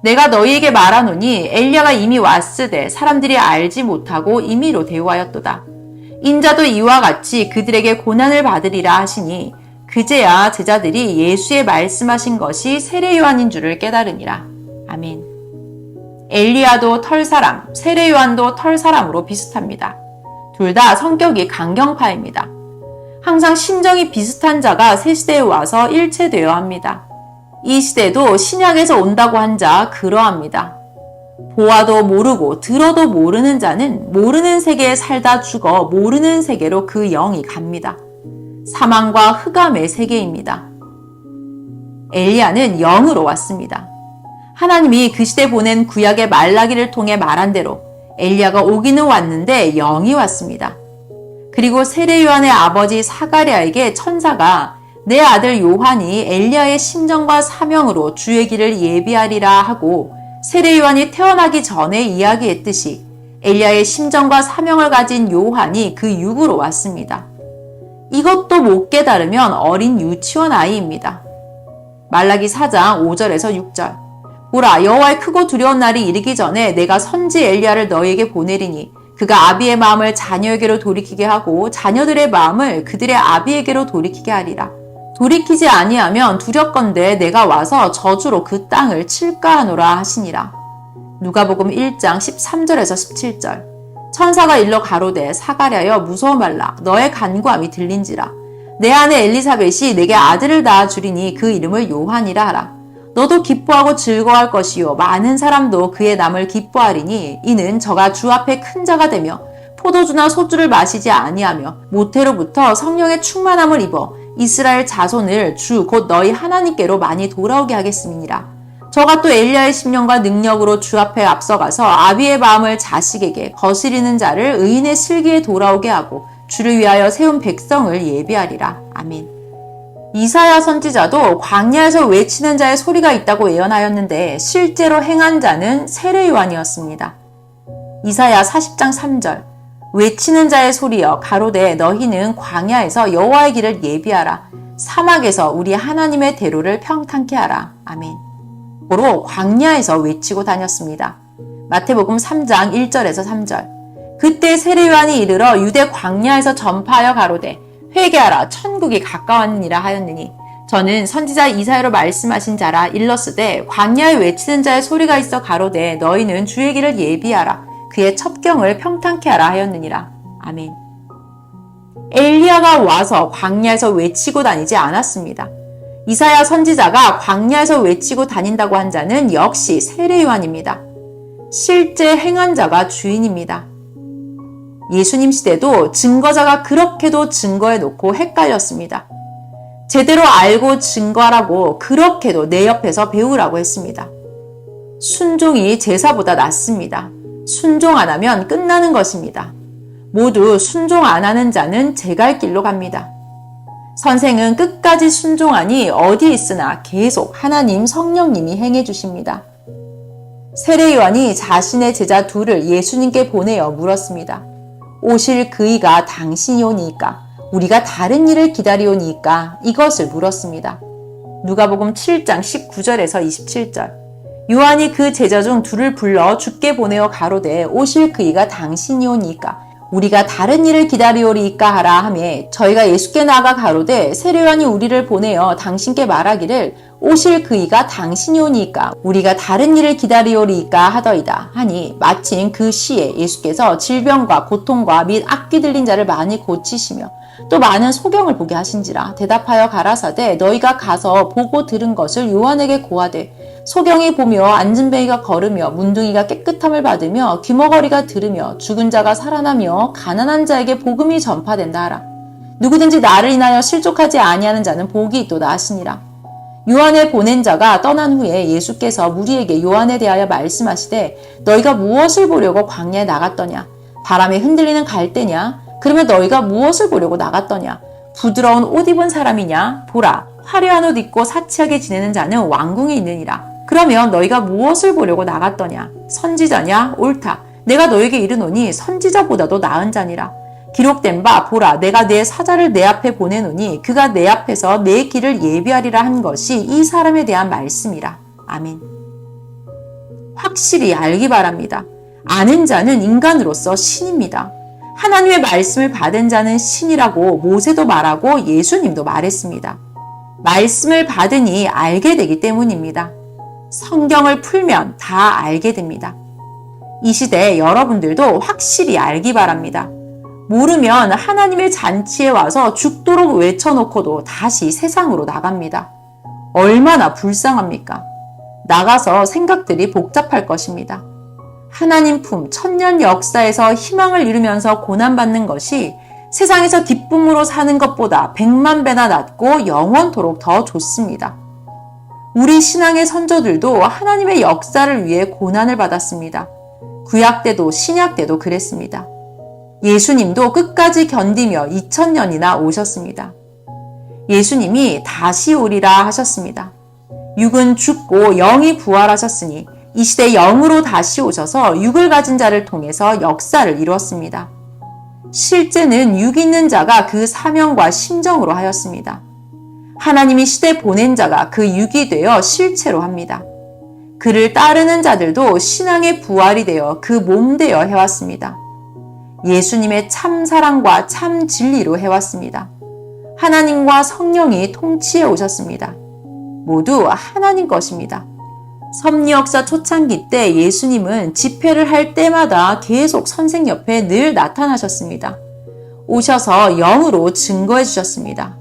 내가 너희에게 말하노니 엘리야가 이미 왔으되 사람들이 알지 못하고 임의로 대우하였도다. 인자도 이와 같이 그들에게 고난을 받으리라 하시니 그제야 제자들이 예수의 말씀하신 것이 세례 요한인 줄을 깨달으니라. 아멘. 엘리야도 털사람, 세례 요한도 털사람으로 비슷합니다. 둘 다 성격이 강경파입니다. 항상 심정이 비슷한 자가 새 시대에 와서 일체되어야 합니다. 이 시대도 신약에서 온다고 한 자 그러합니다. 보아도 모르고 들어도 모르는 자는 모르는 세계에 살다 죽어 모르는 세계로 그 영이 갑니다. 사망과 흑암의 세계입니다. 엘리야는 영으로 왔습니다. 하나님이 그 시대 보낸 구약의 말라기를 통해 말한 대로 엘리야가 오기는 왔는데 영이 왔습니다. 그리고 세례 요한의 아버지 사가랴에게 천사가 내 아들 요한이 엘리야의 심정과 사명으로 주의 길을 예비하리라 하고 세례 요한이 태어나기 전에 이야기했듯이 엘리야의 심정과 사명을 가진 요한이 그 육으로 왔습니다. 이것도 못 깨달으면 어린 유치원 아이입니다. 말라기 4장 5절에서 6절. 보라, 여호와의 크고 두려운 날이 이르기 전에 내가 선지 엘리야를 너희에게 보내리니 그가 아비의 마음을 자녀에게로 돌이키게 하고 자녀들의 마음을 그들의 아비에게로 돌이키게 하리라. 돌이키지 아니하면 두렵건대 내가 와서 저주로 그 땅을 칠까 하노라 하시니라. 누가복음 1장 13절에서 17절. 천사가 일러 가로되 사가랴여 무서워 말라. 너의 간구함이 들린지라. 내 아내 엘리사벳이 내게 아들을 낳아 주리니 그 이름을 요한이라 하라. 너도 기뻐하고 즐거워할 것이요 많은 사람도 그의 남을 기뻐하리니 이는 저가 주 앞에 큰 자가 되며 포도주나 소주를 마시지 아니하며 모태로부터 성령의 충만함을 입어 이스라엘 자손을 주 곧 너희 하나님께로 많이 돌아오게 하겠음이니라. 저가 또 엘리야의 심령과 능력으로 주 앞에 앞서가서 아비의 마음을 자식에게 거스리는 자를 의인의 슬기에 돌아오게 하고 주를 위하여 세운 백성을 예비하리라. 아멘. 이사야 선지자도 광야에서 외치는 자의 소리가 있다고 예언하였는데 실제로 행한 자는 세례 요한이었습니다. 이사야 40장 3절. 외치는 자의 소리여 가로되 너희는 광야에서 여호와의 길을 예비하라. 사막에서 우리 하나님의 대로를 평탄케 하라. 아멘. 고로 광야에서 외치고 다녔습니다. 마태복음 3장 1절에서 3절. 그때 세례 요한이 이르러 유대 광야에서 전파하여 가로되 회개하라 천국이 가까웠느니라 하였느니 저는 선지자 이사야로 말씀하신 자라 일렀으되 광야에 외치는 자의 소리가 있어 가로되 너희는 주의 길을 예비하라 그의 첩경을 평탄케 하라 하였느니라. 아멘. 엘리야가 와서 광야에서 외치고 다니지 않았습니다. 이사야 선지자가 광야에서 외치고 다닌다고 한 자는 역시 세례 요한입니다. 실제 행한 자가 주인입니다. 예수님 시대도 증거자가 그렇게도 증거해 놓고 헷갈렸습니다. 제대로 알고 증거하라고 그렇게도 내 옆에서 배우라고 했습니다. 순종이 제사보다 낫습니다. 순종 안 하면 끝나는 것입니다. 모두 순종 안 하는 자는 제 갈 길로 갑니다. 선생은 끝까지 순종하니 어디 있으나 계속 하나님 성령님이 행해 주십니다. 세례 요한이 자신의 제자 둘을 예수님께 보내어 물었습니다. 오실 그이가 당신이오니이까 우리가 다른 일을 기다리오니이까 이것을 물었습니다. 누가복음 7장 19절에서 27절. 요한이 그 제자 중 둘을 불러 주께 보내어 가로되 오실 그이가 당신이오니이까 우리가 다른 일을 기다리오리이까 하라 하매 저희가 예수께 나아가 가로되 세례 요한이 우리를 보내어 당신께 말하기를 오실 그이가 당신이 오니까 우리가 다른 일을 기다리오리이까 하더이다 하니 마침 그 시에 예수께서 질병과 고통과 및 악귀 들린 자를 많이 고치시며 또 많은 소경을 보게 하신지라. 대답하여 가라사대 너희가 가서 보고 들은 것을 요한에게 고하되 소경이 보며 앉은 뱅이가 걸으며 문둥이가 깨끗함을 받으며 귀머거리가 들으며 죽은 자가 살아나며 가난한 자에게 복음이 전파된다 하라. 누구든지 나를 인하여 실족하지 아니하는 자는 복이 있도다 하시니라. 요한을 보낸 자가 떠난 후에 예수께서 무리에게 요한에 대하여 말씀하시되 너희가 무엇을 보려고 광야에 나갔더냐? 바람에 흔들리는 갈대냐? 그러면 너희가 무엇을 보려고 나갔더냐? 부드러운 옷 입은 사람이냐? 보라, 화려한 옷 입고 사치하게 지내는 자는 왕궁에 있느니라. 그러면 너희가 무엇을 보려고 나갔더냐? 선지자냐? 옳다. 내가 너에게 이르노니 선지자보다도 나은 자니라. 기록된 바 보라, 내가 내 사자를 내 앞에 보내노니 그가 내 앞에서 내 길을 예비하리라 한 것이 이 사람에 대한 말씀이라. 아멘. 확실히 알기 바랍니다. 아는 자는 인간으로서 신입니다. 하나님의 말씀을 받은 자는 신이라고 모세도 말하고 예수님도 말했습니다. 말씀을 받으니 알게 되기 때문입니다. 성경을 풀면 다 알게 됩니다. 이 시대에 여러분들도 확실히 알기 바랍니다. 모르면 하나님의 잔치에 와서 죽도록 외쳐놓고도 다시 세상으로 나갑니다. 얼마나 불쌍합니까? 나가서 생각들이 복잡할 것입니다. 하나님 품 천년 역사에서 희망을 이루면서 고난받는 것이 세상에서 기쁨으로 사는 것보다 100만 배나 낫고 영원토록 더 좋습니다. 우리 신앙의 선조들도 하나님의 역사를 위해 고난을 받았습니다. 구약 때도 신약 때도 그랬습니다. 예수님도 끝까지 견디며 2000년이나 오셨습니다. 예수님이 다시 오리라 하셨습니다. 육은 죽고 영이 부활하셨으니 이 시대 영으로 다시 오셔서 육을 가진 자를 통해서 역사를 이루었습니다. 실제는 육 있는 자가 그 사명과 심정으로 하였습니다. 하나님이 시대 보낸 자가 그 육이 되어 실체로 합니다. 그를 따르는 자들도 신앙의 부활이 되어 그 몸 되어 해왔습니다. 예수님의 참 사랑과 참 진리로 해왔습니다. 하나님과 성령이 통치해 오셨습니다. 모두 하나님 것입니다. 섭리 역사 초창기 때 예수님은 집회를 할 때마다 계속 선생 옆에 늘 나타나셨습니다. 오셔서 영으로 증거해 주셨습니다.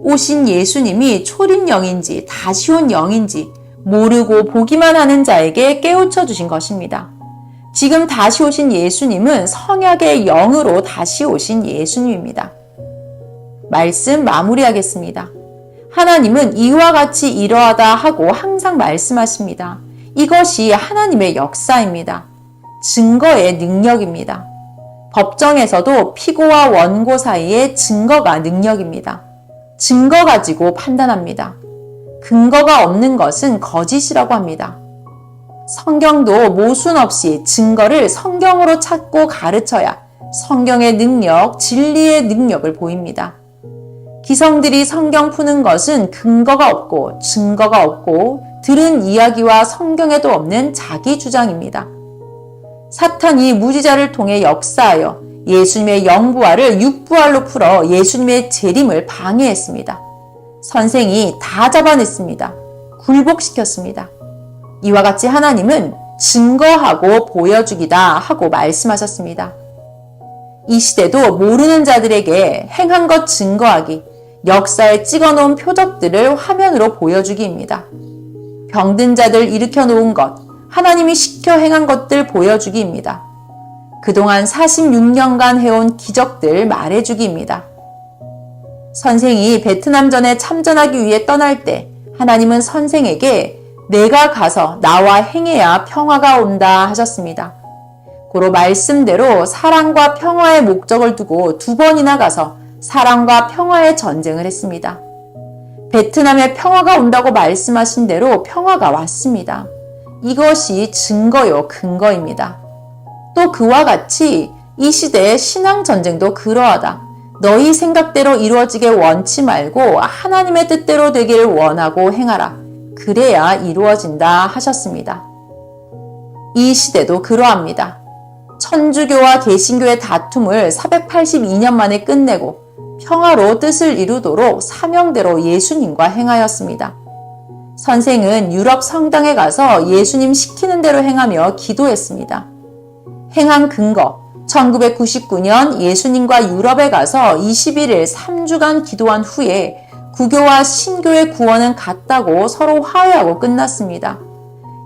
오신 예수님이 초림 영인지 다시 온 영인지 모르고 보기만 하는 자에게 깨우쳐 주신 것입니다. 지금 다시 오신 예수님은 성약의 영으로 다시 오신 예수님입니다. 말씀 마무리하겠습니다. 하나님은 이와 같이 이러하다 하고 항상 말씀하십니다. 이것이 하나님의 역사입니다. 증거의 능력입니다. 법정에서도 피고와 원고 사이의 증거가 능력입니다. 증거 가지고 판단합니다. 근거가 없는 것은 거짓이라고 합니다. 성경도 모순 없이 증거를 성경으로 찾고 가르쳐야 성경의 능력, 진리의 능력을 보입니다. 기성들이 성경 푸는 것은 근거가 없고 증거가 없고 들은 이야기와 성경에도 없는 자기 주장입니다. 사탄이 무지자를 통해 역사하여 예수님의 영부활을 육부활로 풀어 예수님의 재림을 방해했습니다. 선생이 다 잡아냈습니다. 굴복시켰습니다. 이와 같이 하나님은 증거하고 보여주기다 하고 말씀하셨습니다. 이 시대도 모르는 자들에게 행한 것 증거하기, 역사에 찍어놓은 표적들을 화면으로 보여주기입니다. 병든 자들 일으켜 놓은 것, 하나님이 시켜 행한 것들 보여주기입니다. 그동안 46년간 해온 기적들 말해주기입니다. 선생이 베트남전에 참전하기 위해 떠날 때 하나님은 선생에게 내가 가서 나와 행해야 평화가 온다 하셨습니다. 고로 말씀대로 사랑과 평화의 목적을 두고 2번이나 가서 사랑과 평화의 전쟁을 했습니다. 베트남에 평화가 온다고 말씀하신 대로 평화가 왔습니다. 이것이 증거요 근거입니다. 또 그와 같이 이 시대의 신앙 전쟁도 그러하다. 너희 생각대로 이루어지게 원치 말고 하나님의 뜻대로 되기를 원하고 행하라. 그래야 이루어진다 하셨습니다. 이 시대도 그러합니다. 천주교와 개신교의 다툼을 482년 만에 끝내고 평화로 뜻을 이루도록 사명대로 예수님과 행하였습니다. 선생은 유럽 성당에 가서 예수님 시키는 대로 행하며 기도했습니다. 행한 근거, 1999년 예수님과 유럽에 가서 21일 3주간 기도한 후에 구교와 신교의 구원은 같다고 서로 화해하고 끝났습니다.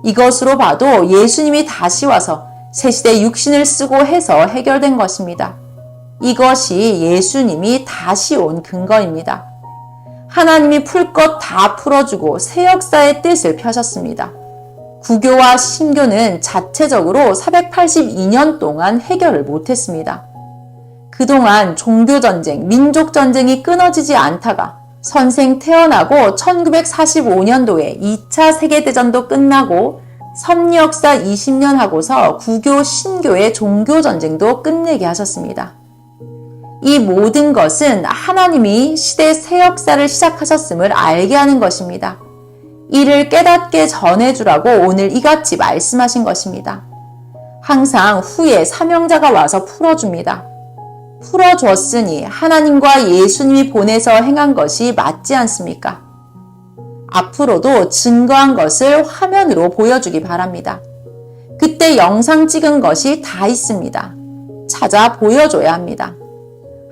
이것으로 봐도 예수님이 다시 와서 새시대 육신을 쓰고 해서 해결된 것입니다. 이것이 예수님이 다시 온 근거입니다. 하나님이 풀 것 다 풀어주고 새 역사의 뜻을 펴셨습니다. 구교와 신교는 자체적으로 482년 동안 해결을 못했습니다. 그동안 종교전쟁, 민족전쟁이 끊어지지 않다가 선생 태어나고 1945년도에 2차 세계대전도 끝나고 섭리역사 20년 하고서 구교, 신교의 종교전쟁도 끝내게 하셨습니다. 이 모든 것은 하나님이 시대 새 역사를 시작하셨음을 알게 하는 것입니다. 이를 깨닫게 전해주라고 오늘 이같이 말씀하신 것입니다. 항상 후에 사명자가 와서 풀어줍니다. 풀어주었으니 하나님과 예수님이 보내서 행한 것이 맞지 않습니까? 앞으로도 증거한 것을 화면으로 보여주기 바랍니다. 그때 영상 찍은 것이 다 있습니다. 찾아 보여줘야 합니다.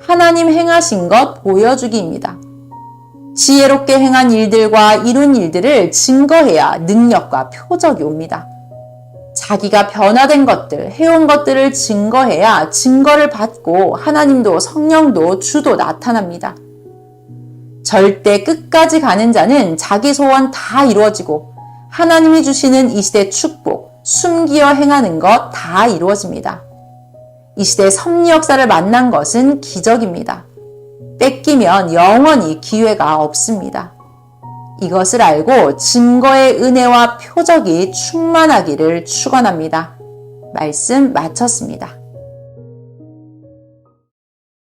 하나님 행하신 것 보여주기입니다. 지혜롭게 행한 일들과 이룬 일들을 증거해야 능력과 표적이 옵니다. 자기가 변화된 것들, 해온 것들을 증거해야 증거를 받고 하나님도 성령도 주도 나타납니다. 절대 끝까지 가는 자는 자기 소원 다 이루어지고 하나님이 주시는 이 시대 축복, 숨기어 행하는 것 다 이루어집니다. 이 시대 섭리 역사를 만난 것은 기적입니다. 뺏기면 영원히 기회가 없습니다. 이것을 알고 증거의 은혜와 표적이 충만하기를 축원합니다. 말씀 마쳤습니다.